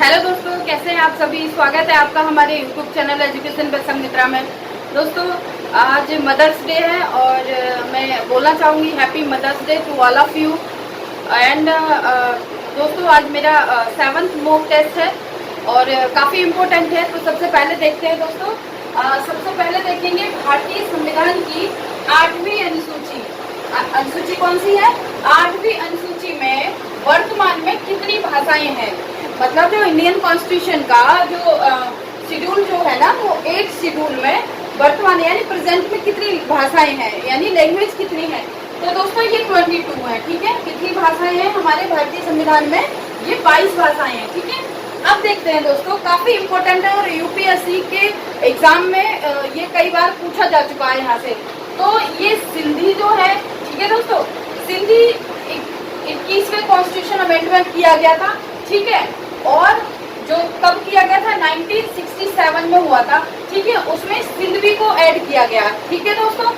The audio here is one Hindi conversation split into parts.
हेलो दोस्तों, कैसे हैं आप सभी। स्वागत है आपका हमारे YouTube channel education with Sanghamitra में। दोस्तों, आज मदर्स डे है और मैं बोलना चाहूँगी happy mother's day to all of you. And दोस्तों, आज मेरा 7th मॉक टेस्ट है और काफ़ी इम्पोर्टेंट है। तो सबसे पहले देखते हैं दोस्तों, सबसे पहले देखेंगे भारतीय संविधान की 8वीं अनुसूची। अनुसूची कौन सी है? 8वीं अनुसूची में वर्तमान में कितनी भाषाएं हैं। मतलब जो इंडियन कॉन्स्टिट्यूशन का जो शेड्यूल जो है ना, वो 8 शेड्यूल में वर्तमान यानी प्रेजेंट में कितनी भाषाएं हैं, यानी लैंग्वेज कितनी है। तो दोस्तों ये 22 है। ठीक है, कितनी भाषाएं हैं हमारे भारतीय संविधान में? ये 22 भाषाएं हैं। ठीक है, अब देखते हैं दोस्तों, काफी इम्पोर्टेंट है और यूपीएससी के एग्जाम में ये कई बार पूछा जा चुका है यहाँ से। तो ये सिंधी जो है, ठीक है दोस्तों, सिंधी 21वें कॉन्स्टिट्यूशन अमेंडमेंट किया गया था। ठीक है, और जो कब किया गया था? 1967 में हुआ था। ठीक है, उसमें सिंधवी को ऐड किया गया। ठीक है दोस्तों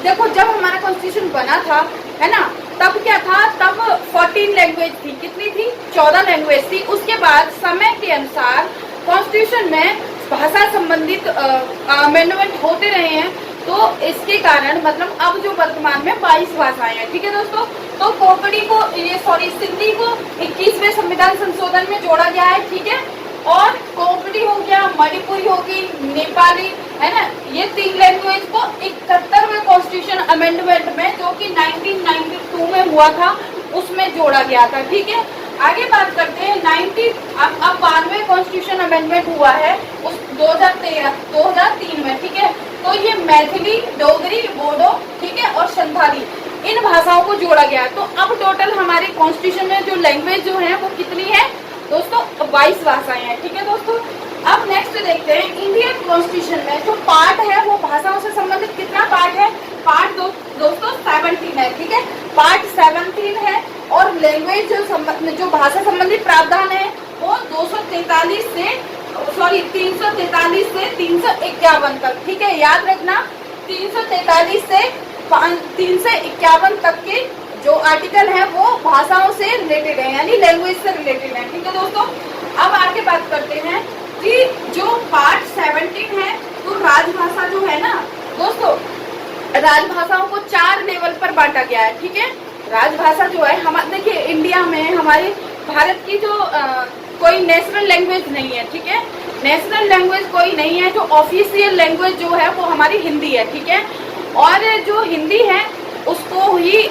देखो, जब हमारा कॉन्स्टिट्यूशन बना था, है ना, तब क्या था? तब 14 लैंग्वेज थी। कितनी थी? 14 लैंग्वेज थी। उसके बाद समय के अनुसार कॉन्स्टिट्यूशन में भाषा संबंधित अमेंडमेंट होते रहे हैं। तो इसके कारण मतलब अब जो वर्तमान में 22 भाषाएं हैं। ठीक है दोस्तों, तो कोंकणी को सिंधी को 21वें संविधान संशोधन में जोड़ा गया है। ठीक है, और कोंकणी हो गया, मणिपुरी होगी, नेपाली, है ना, ये 3 लैंग्वेज को 71वें कॉन्स्टिट्यूशन अमेंडमेंट में, जो कि 1992 में हुआ था, उसमें जोड़ा गया था। ठीक है, आगे बात करते हैं अब 92 कॉन्स्टिट्यूशन अमेंडमेंट हुआ है उस 2003 में। ठीक है, तो ये मैथिली, डोगरी, बोडो, ठीक है, और संथाली, इन भाषाओं को जोड़ा गया। तो अब टोटल हमारे कॉन्स्टिट्यूशन में जो लैंग्वेज जो है वो कितनी है दोस्तों? 22 भाषाएं हैं। ठीक है दोस्तों, अब नेक्स्ट देखते हैं इंडियन कॉन्स्टिट्यूशन में जो पार्ट है वो भाषाओं से संबंधित कितना पार्ट है? पार्ट दोस्तों 17 है। ठीक है, पार्ट 17 है और लैंग्वेज जो भाषा संबंधी प्रावधान है वो 343 से 351 तक। ठीक है, याद रखना, 343 से 351 तक के जो आर्टिकल है वो भाषाओं से रिलेटेड है, यानी लैंग्वेज से रिलेटेड है। ठीक है दोस्तों, अब आगे बात करते हैं कि जो पार्ट 17 है, तो राजभाषा जो है ना दोस्तों, राजभाषाओं को 4 लेवल पर बांटा गया है। ठीक है, राजभाषा जो है हमारे, देखिए इंडिया में हमारे भारत की जो कोई नेशनल लैंग्वेज नहीं है। ठीक है, नेशनल लैंग्वेज कोई नहीं है। जो ऑफिशियल लैंग्वेज जो है वो हमारी हिंदी है। ठीक है, और जो हिंदी है उसको ही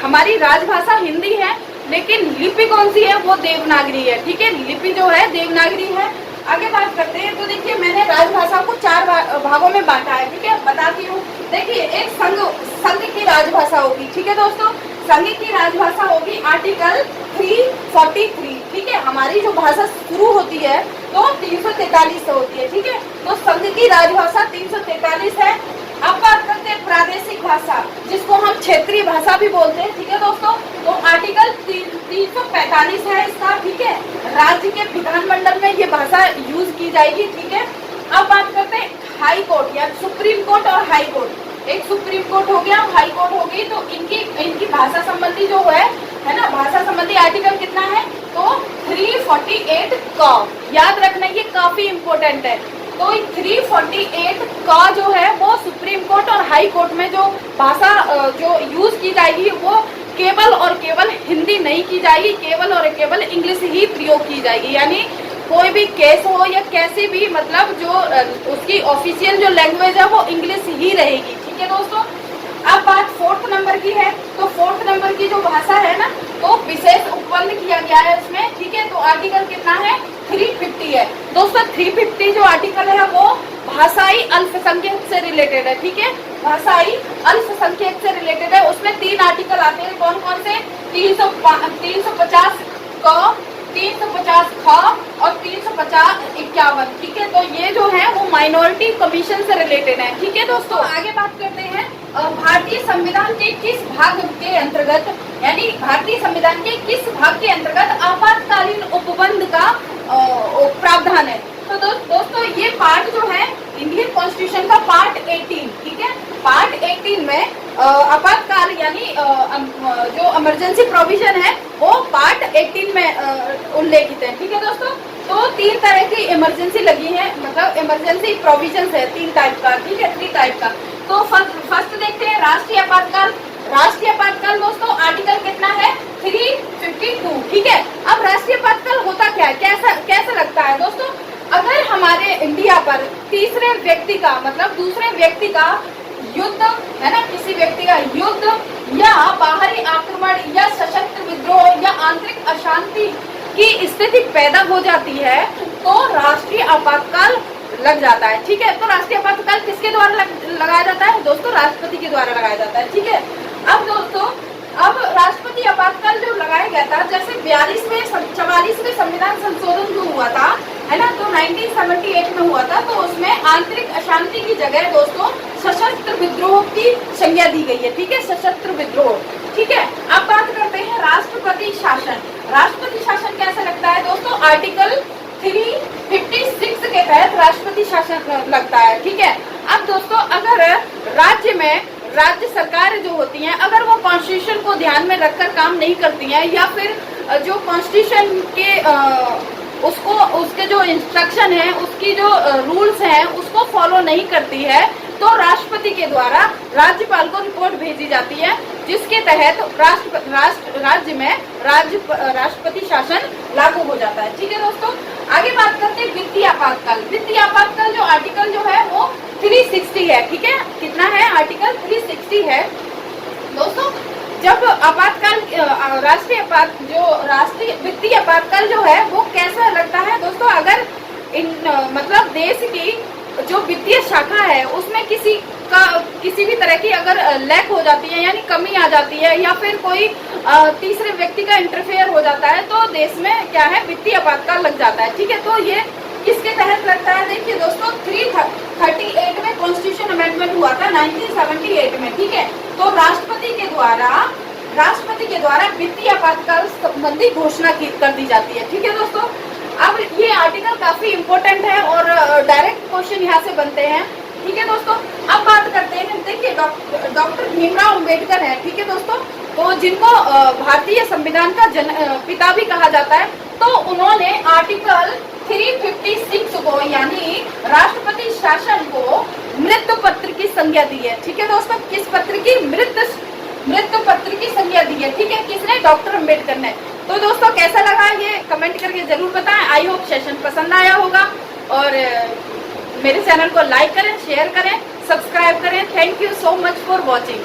हमारी राजभाषा हिंदी है, लेकिन लिपि कौन सी है? वो देवनागरी है। ठीक है, लिपि जो है देवनागरी है। आगे बात करते हैं, तो देखिए मैंने राजभाषा को 4 भागों में बांटा है। ठीक है, बताती हूँ। देखिए, एक संघ की राजभाषा होगी। ठीक है दोस्तों, संघ की राजभाषा होगी आर्टिकल 343। ठीक है, हमारी जो भाषा शुरू होती है तो 343 से होती है। ठीक है, तो संघ की राजभाषा 343 है। अब बात करते हैं प्रादेशिक भाषा, जिसको हम क्षेत्रीय भाषा भी बोलते हैं। ठीक है दोस्तों, तो आर्टिकल 345 है इसका। ठीक है, राज्य के विधानमंडल में ये भाषा यूज की जाएगी। ठीक है, अब बात करते हैं हाई कोर्ट या सुप्रीम कोर्ट और हाई कोर्ट। एक सुप्रीम कोर्ट हो गया, हाई कोर्ट हो गई। तो इनकी भाषा संबंधी जो है ना, भाषा संबंधी आर्टिकल कितना है? तो 348 का, याद रखना, ये काफी इम्पोर्टेंट है। तो 348 का जो है वो सुप्रीम कोर्ट और हाई कोर्ट में जो भाषा जो यूज की जाएगी वो केवल और केवल हिंदी नहीं की जाएगी, केवल और केवल इंग्लिश ही प्रयोग की जाएगी। यानी कोई भी केस हो या कैसे भी, मतलब जो उसकी ऑफिशियल जो लैंग्वेज है वो इंग्लिश ही रहेगी। ठीक है दोस्तों, अब बात 4th नंबर की है। तो 4th नंबर की जो भाषा है ना, तो विशेष उत्पन्न किया गया है उसमें। ठीक है, तो आर्टिकल कितना है? 350 है दोस्तों। 350 जो आर्टिकल है वो भाषाई अल्पसंख्यक से रिलेटेड है। ठीक है, भाषाई अल्पसंख्यक से रिलेटेड है। उसमें 3 आर्टिकल आते हैं। कौन कौन से? 350 क, 350 ख और 350-51। ठीक है, तो ये जो है वो माइनॉरिटी कमीशन से रिलेटेड है। ठीक है दोस्तों, आगे बात करते हैं भारतीय संविधान के किस भाग के अंतर्गत, यानी भारतीय संविधान के किस भाग के अंतर्गत आपातकालीन उपबंध का प्रावधान है। तो दोस्तों ये पार्ट जो है इंडियन कॉन्स्टिट्यूशन का पार्ट 18। ठीक है, पार्ट 18 में आपातकाल यानी जो इमरजेंसी प्रोविजन है वो पार्ट 18 में उल्लेखित है। ठीक है दोस्तों, तो 3 तरह की इमरजेंसी लगी है, मतलब इमरजेंसी प्रोविजन है 3 टाइप का। ठीक है, 3 टाइप का। तो फर्स्ट देखते हैं राष्ट्रीय आपातकाल। राष्ट्रीय आपातकाल दोस्तों आर्टिकल कितना है 352। ठीक है, अब राष्ट्रीय आपातकाल होता क्या है, कैसा लगता है दोस्तों, अगर हमारे इंडिया पर तीसरे व्यक्ति का मतलब दूसरे व्यक्ति का युद्ध है ना, किसी व्यक्ति का युद्ध या बाहरी आक्रमण या सशस्त्र विद्रोह या आंतरिक अशांति की स्थिति पैदा हो जाती है तो राष्ट्रीय आपातकाल लग जाता है। ठीक है, तो राष्ट्रीय आपातकाल किसके द्वारा लगाया जाता है दोस्तों, राष्ट्रपति के द्वारा लगाया जाता है। ठीक है, अब दोस्तों अब राष्ट्रपति आपातकाल जो लगाया गया था, जैसे 44वें संविधान संशोधन जो हुआ था है ना, तो 1978 में हुआ था, तो उसमें आंतरिक अशांति की जगह दोस्तों सशस्त्र विद्रोह की संज्ञा दी गई है। ठीक है, सशस्त्र विद्रोह। ठीक है, अब बात करते हैं राष्ट्रपति शासन। राष्ट्रपति शासन कैसा लगता है दोस्तों, आर्टिकल 356 के तहत राष्ट्रपति शासन लगता है। ठीक है, अब दोस्तों अगर राज्य में राज्य सरकार जो होती हैं अगर वो कॉन्स्टिट्यूशन को ध्यान में रखकर काम नहीं करती हैं या फिर जो कॉन्स्टिट्यूशन के उसके जो इंस्ट्रक्शन है, उसकी जो रूल्स हैं उसको फॉलो नहीं करती है, तो राष्ट्रपति के द्वारा राज्यपाल को रिपोर्ट भेजी जाती है, जिसके तहत राज्य में राष्ट्रपति शासन लागू हो जाता है। ठीक है दोस्तों, आगे बात करते हैं वित्तीय आपातकाल। वित्तीय आपातकाल जो आर्टिकल जो है वो 360 है। ठीक है, कितना है, आर्टिकल 360 है दोस्तों। जब आपातकाल राष्ट्रीय वित्तीय आपातकाल जो है वो कैसा लगता है दोस्तों, अगर मतलब देश की जो वित्तीय शाखा है उसमें किसी भी तरह की अगर लैक हो जाती है यानी कमी आ जाती है या फिर कोई तीसरे व्यक्ति का इंटरफेयर हो जाता है तो देश में क्या है, वित्तीय आपातकाल लग जाता है। ठीक है, तो ये किसके तहत लगता है, देखिए दोस्तों 338 में कॉन्स्टिट्यूशन अमेंडमेंट हुआ था 1978 में। ठीक है, तो राष्ट्रपति के द्वारा वित्तीय आपातकाल संबंधी घोषणा कर दी जाती है। ठीक है दोस्तों, अब ये आर्टिकल काफी इम्पोर्टेंट है और डायरेक्ट क्वेश्चन यहाँ से बनते हैं। ठीक है दोस्तों, अब बात करते हैं, देखिए डॉक्टर भीमराव अंबेडकर है। ठीक है दोस्तों, तो जिनको भारतीय संविधान का पिता भी कहा जाता है, तो उन्होंने आर्टिकल 356 को यानी राष्ट्रपति शासन को मृत्यु पत्र की संज्ञा दी है। ठीक है दोस्तों, किस पत्र की, मृत्यु पत्र की संज्ञा दी है। ठीक है, किसने, डॉक्टर अंबेडकर ने। तो दोस्तों कैसा लगा ये कमेंट करके जरूर बताएं। आई होप सेशन पसंद आया होगा और मेरे चैनल को लाइक करें, शेयर करें, सब्सक्राइब करें। Thank you so much for watching.